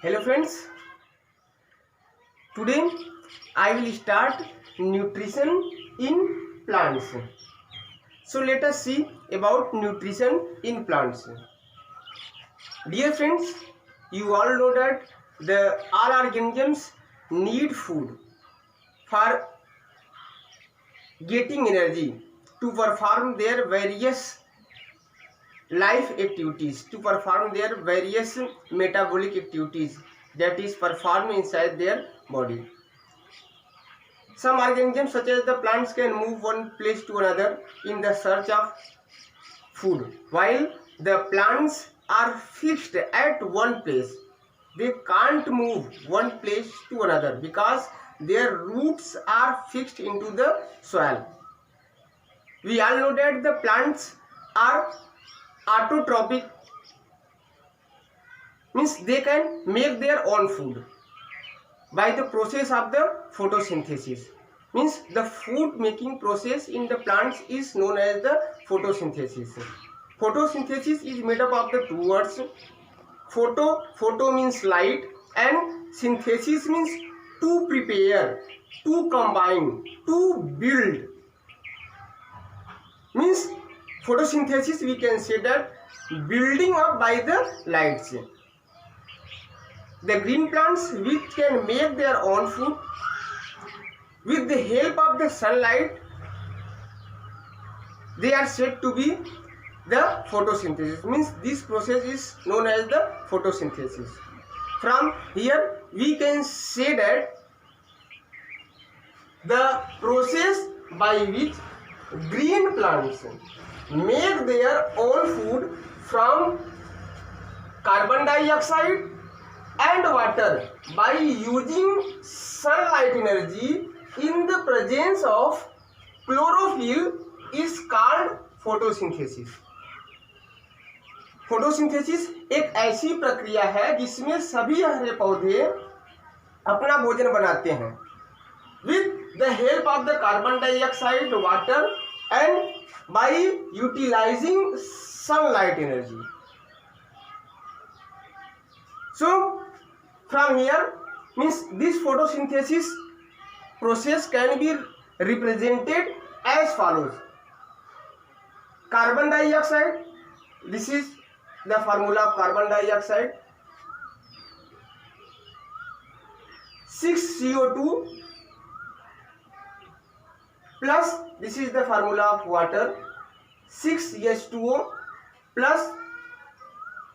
Hello friends, today I will start nutrition in plants. So let us see about nutrition in plants. Dear friends, you all know that all organisms need food for getting energy to perform their various life activities, to perform their various metabolic activities that is performed inside their body. Some organisms such as the plants can move one place to another in the search of food, while the plants are fixed at one place. They can't move one place to another because their roots are fixed into the soil. We all know that the plants are autotrophic, means they can make their own food by the process of the photosynthesis. Means the food making process in the plants is known as the photosynthesis. Photosynthesis is made up of the two words. Photo means light, and synthesis means to prepare, to combine, to build. Means photosynthesis, we can say that building up by the lights. The green plants which can make their own food with the help of the sunlight, they are said to be the photosynthesis. Means this process is known as the photosynthesis. From here we can say that the process by which green plants make their own food from carbon dioxide and water by using sunlight energy in the presence of chlorophyll is called photosynthesis. Photosynthesis एक ऐसी प्रक्रिया है जिसमें सभी हरे पौधे अपना भोजन बनाते हैं with the help of the carbon dioxide, water and by utilizing sunlight energy. So from here, means this photosynthesis process can be represented as follows. Carbon dioxide, this is the formula of carbon dioxide. 6CO2 plus, this is the formula of water, 6H2O plus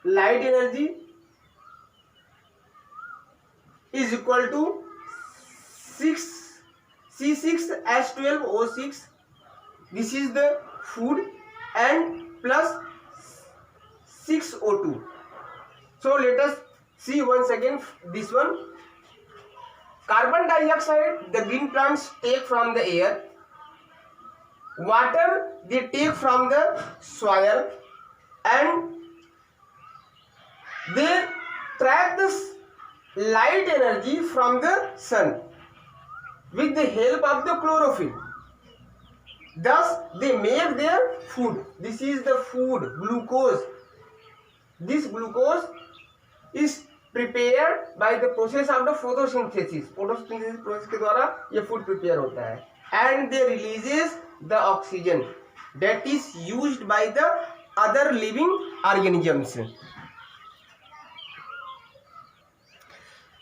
light energy is equal to 6 C6H12O6. This is the food, and plus 6O2. So let us see once again this one. Carbon dioxide the green plants take from the air, water they take from the soil, and they trap the light energy from the sun with the help of the chlorophyll. Thus they make their food. This is the food, glucose. This glucose is prepared by the process of the photosynthesis. Photosynthesis process के द्वारा ये food prepare होता है, and they releases the oxygen that is used by the other living organisms.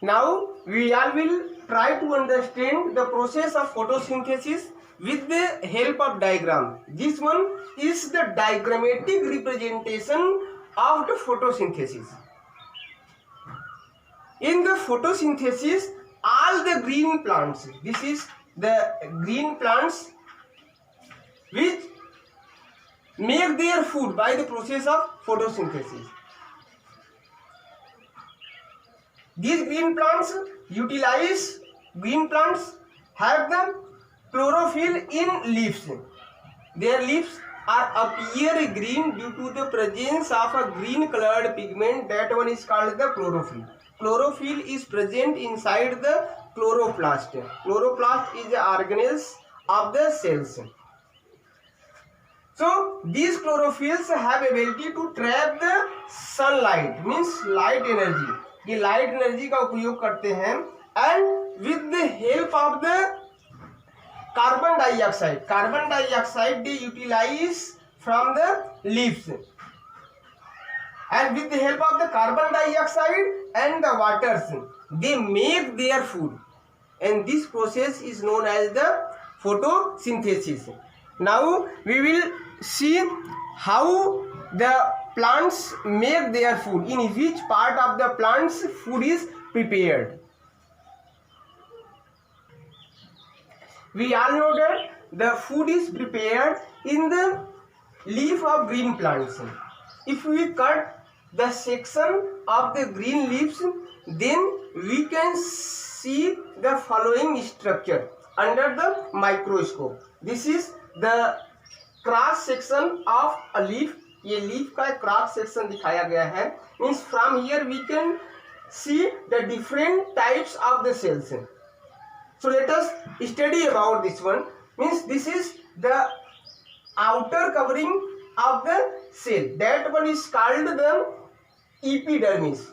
Now we all will try to understand the process of photosynthesis with the help of diagram. This one is the diagrammatic representation of the photosynthesis. In the photosynthesis, all the green plants, this is the green plants which make their food by the process of photosynthesis. These green plants have the chlorophyll in leaves. Their leaves are appear green due to the presence of a green colored pigment. That one is called the chlorophyll. Chlorophyll is present inside the chloroplast. Chloroplast is the organelles of the cells. So these chlorophylls have ability to trap the sunlight, means light energy, ये light energy का उपयोग करते हैं। And with the help of the carbon dioxide they utilise from the leaves, and with the help of the carbon dioxide and the waters they make their food, and this process is known as the photosynthesis. Now we will see how the plants make their food, in which part of the plants food is prepared. We all know that the food is prepared in the leaf of green plants. If we cut the section of the green leaves, then we can see the following structure under the microscope. This is the cross section of a leaf. ये leaf का cross section दिखाया गया है. Means from here we can see the different types of the cells. So let us study about this one. Means this is the outer covering of the cell. That one is called the epidermis.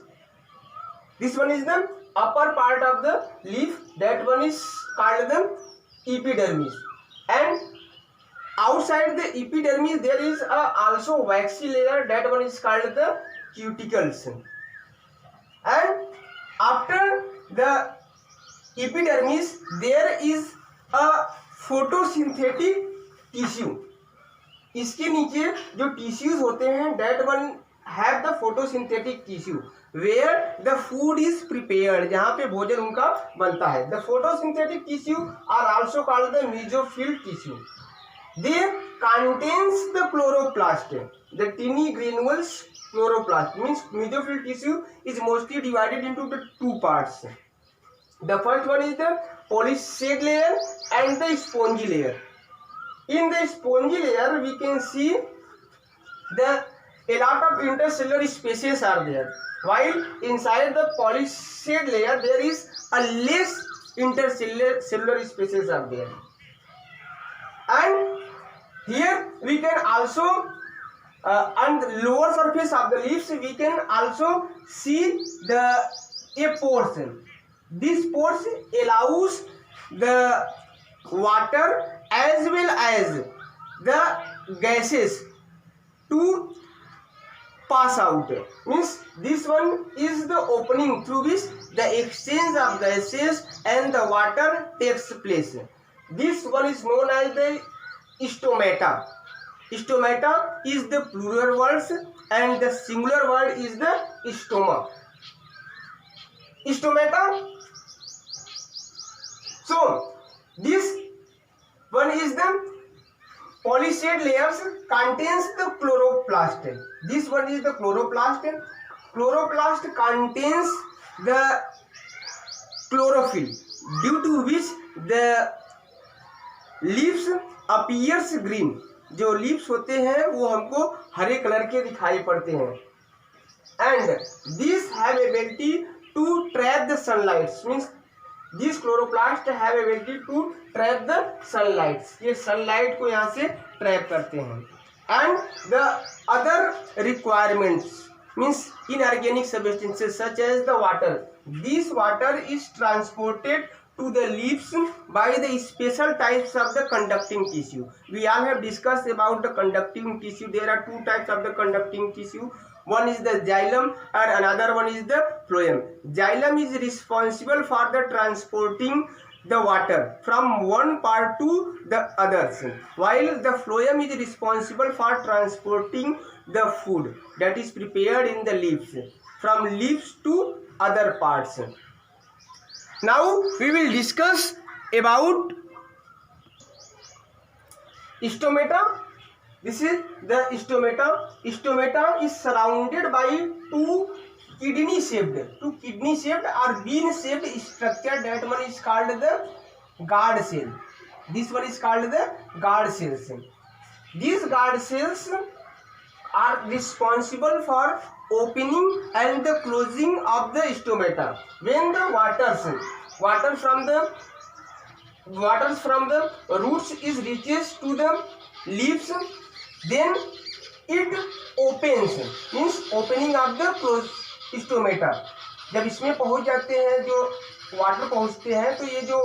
This one is the upper part of the leaf. That one is called the epidermis. And outside the epidermis there is also waxy layer. That one is called the cuticles. And after the epidermis there is a photosynthetic tissue. इसके नीचे जो tissues होते हैं that one have the photosynthetic tissue where the food is prepared, जहाँ पे भोजन उनका बनता है. The photosynthetic tissue are also called the mesophyll tissue. They contains the chloroplast, the tiny granules chloroplast. Means mesophyll tissue is mostly divided into the two parts. The first one is the polysaccharide layer and the spongy layer. In the spongy layer we can see a lot of intercellular spaces are there, while inside the polysaccharide layer there is a less intercellular spaces are there. And here we can also on the lower surface of the leaves we can also see a portion. This pores allows the water as well as the gases to pass out. Means this one is the opening through which the exchange of gases and the water takes place. This one is known as the stomata. Stomata is the plural word and the singular word is the stoma. Stomata. So this one is the polysaccharide layers contains the chloroplast. This one is the chloroplast. Chloroplast contains the chlorophyll, due to which the leaves appears green. जो leaves होते हैं वो हमको हरे colour के दिखाई पड़ते हैं. And these have ability to trap the sunlight. Means these chloroplasts have ability to trap the sunlight. ये sunlight को यहाँ से trap करते हैं. And the other requirements means inorganic substances such as the water. This water is transported to the leaves by the special types of the conducting tissue. We all have discussed about the conducting tissue. There are two types of the conducting tissue. One is the xylem and another one is the phloem. Xylem is responsible for the transporting the water from one part to the others, while the phloem is responsible for transporting the food that is prepared in the leaves from leaves to other parts. Now we will discuss about stomata. This is the stomata. Stomata is surrounded by two kidney-shaped or bean-shaped structure. That one is called the guard cell. This one is called the guard cells. These guard cells are responsible for opening and the closing of the stomata. When the water from the roots is reaches to the leaves, then it opens, means opening of the closed stomata. जब इसमें पहुंच जाते हैं, जो water पहुंचते हैं, तो ये जो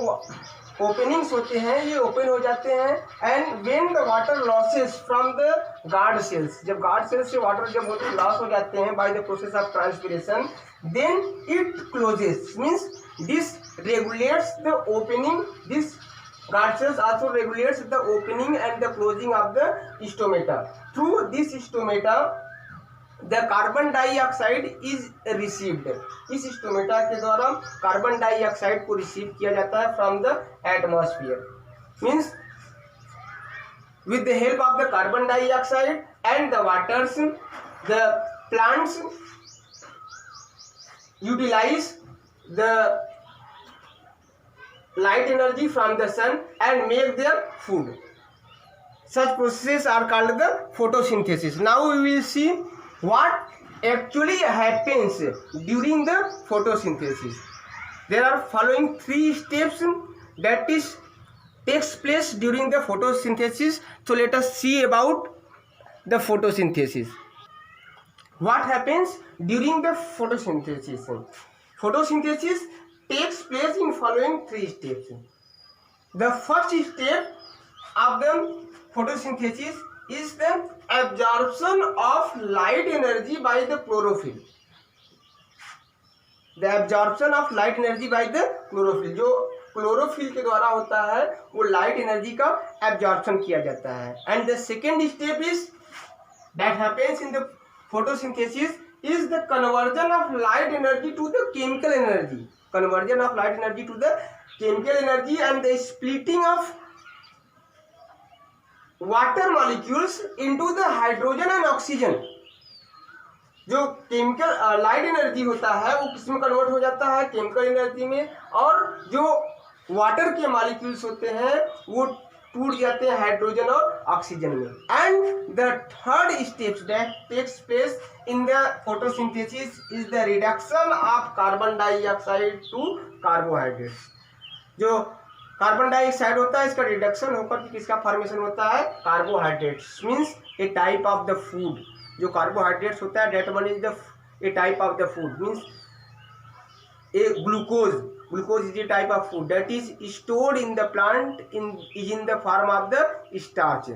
ओपनिंग्स होते हैं ये ओपन हो जाते हैं। And when the water losses from the guard cells, जब गार्ड सेल्स से वाटर जब होते लॉस हो जाते हैं by the process of transpiration, then it closes, means this regulates the opening. This guard cells also regulates the opening and the closing of the stomata. Through this stomata the carbon dioxide is received. इस stomata के द्वारा carbon dioxide को receive किया जाता है from the atmosphere, means with the help of the carbon dioxide and the waters, the plants utilize the light energy from the sun and make their food. Such processes are called the photosynthesis. Now we will see what actually happens during the photosynthesis. There are following 3 steps that takes place during the photosynthesis. So let us see about the photosynthesis. What happens during the photosynthesis? Photosynthesis takes place in following 3 steps. The first step of the photosynthesis is the absorption of light energy by the chlorophyll. The absorption of light energy by the chlorophyll, जो chlorophyll के द्वारा होता है वो light energy का absorption किया जाता है. And the second step is that happens in the photosynthesis is the conversion of light energy to the chemical energy. Conversion of light energy to the chemical energy and the splitting of water molecules into the hydrogen and oxygen. जो chemical light energy होता है वो किस में convert हो जाता है? Chemical energy में. और जो वाटर के मॉलिक्यूल्स होते हैं वो टूट जाते हैं हाइड्रोजन और ऑक्सीजन में. And the third step that takes place in the photosynthesis is the reduction of carbon dioxide to carbohydrates. जो कार्बन डाइऑक्साइड होता है इसका रिडक्शन होकर के किसका फॉर्मेशन होता है? Carbohydrates. Means a type of the food. जो कार्बोहाइड्रेट्स होता है that one is the a type of the food. Means a glucose is a type of food that is stored in the plant is in the form of the starch.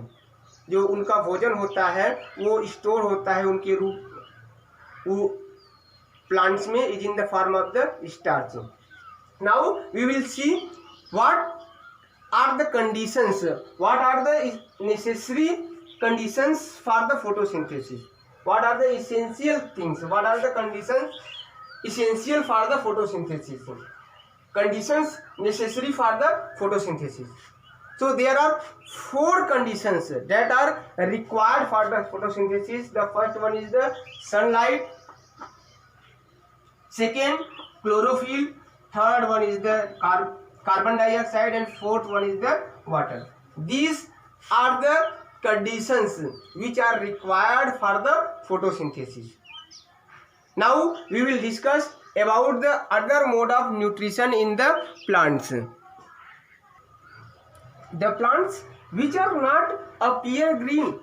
जो उनका भोजन होता है वो store होता है उनके रूप वो प्लांट्स में is in the form of the starch. Now we will see what are the conditions, what are the necessary conditions for the photosynthesis, what are the essential things, what are the conditions essential for the photosynthesis, conditions necessary for the photosynthesis. So there are 4 conditions that are required for the photosynthesis. The first one is the sunlight, second chlorophyll, third one is the carbon dioxide, and fourth one is the water. These are the conditions which are required for the photosynthesis. Now we will discuss about the other mode of nutrition in the plants. The plants which are not appear green,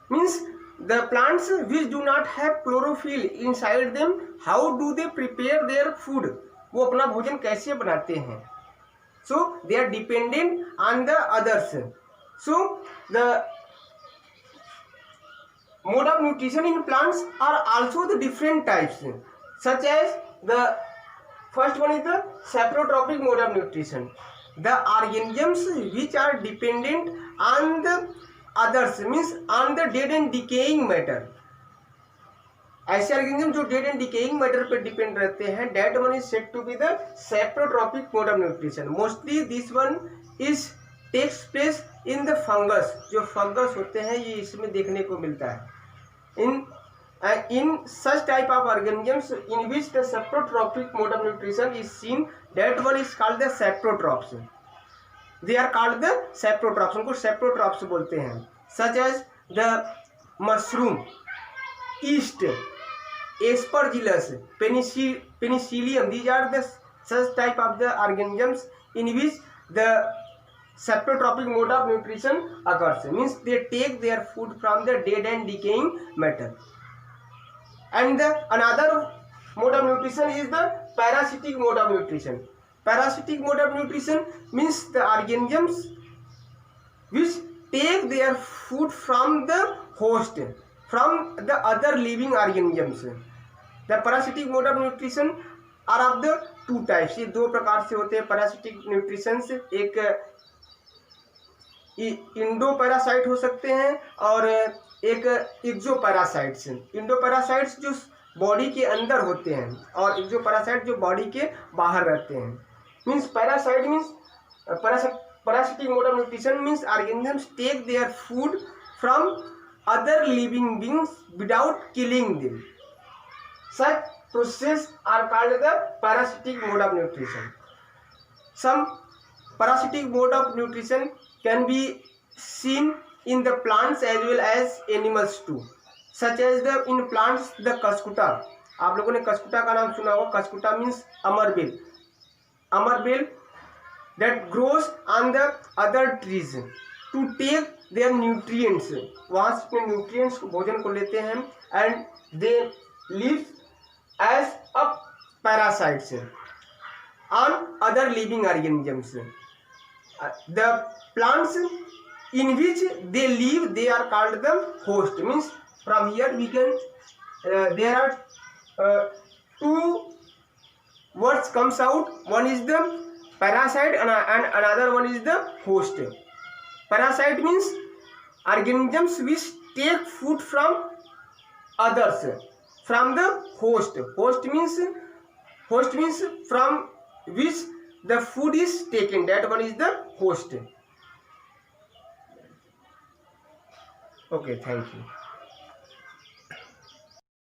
means the plants which do not have chlorophyll inside them, how do they prepare their food? वो अपना भोजन कैसे बनाते हैं? So they are dependent on the others. So the mode of nutrition in plants are also the different types, such as the first one is the saprotrophic mode of nutrition. The organisms which are dependent on the others, means on the dead and decaying matter. ऐसे organism जो dead and decaying matter पर depend रहते हैं, that one is said to be the saprotrophic mode of nutrition. Mostly this one is takes place in the fungus. जो fungus होते हैं ये इसमें देखने को मिलता है. In such type of organisms in which the saprotrophic mode of nutrition is seen, that one is called the saprotrophs. They are called the saprotrophs. उनको सेप्रोट्रॉप्स बोलते हैं. Such as the mushroom, yeast, aspergillus, penicillium. These are the such type of the organisms in which the saprotrophic mode of nutrition occurs. Means they take their food from the dead and decaying matter. And the another mode of nutrition is the parasitic mode of nutrition. Parasitic mode of nutrition means the organisms which take their food from the host, from the other living organisms. The parasitic mode of nutrition are of the two types. ये दो प्रकार से होते हैं parasitic nutrition. एक Indo parasite हो सकते हैं और एक एक्सो पैरासाइट्स. इंडो पैरासाइट्स जो बॉडी के अंदर होते हैं और एक्सो पैरासाइट जो बॉडी के बाहर रहते हैं. Means parasite means parasitic mode of nutrition means organisms take their food from other living beings without killing them. Such processes are called the parasitic mode of nutrition. Some parasitic mode of nutrition can be seen in the plants as well as animals too, such as in plants the kaskuta. आप लोगों ने kaskuta का नाम सुना होगा. kaskuta means अमरबेल. अमरबेल that grows on the other trees to take their nutrients. वहाँ से अपने nutrients को भोजन को लेते हैं and they live as a parasites on other living organisms. The plants in which they live, they are called the host. Means from here we can there are two words comes out. One is the parasite and another one is the host. Parasite means organisms which take food from others, from the host. Host means from which the food is taken. That one is the host. Okay, thank you.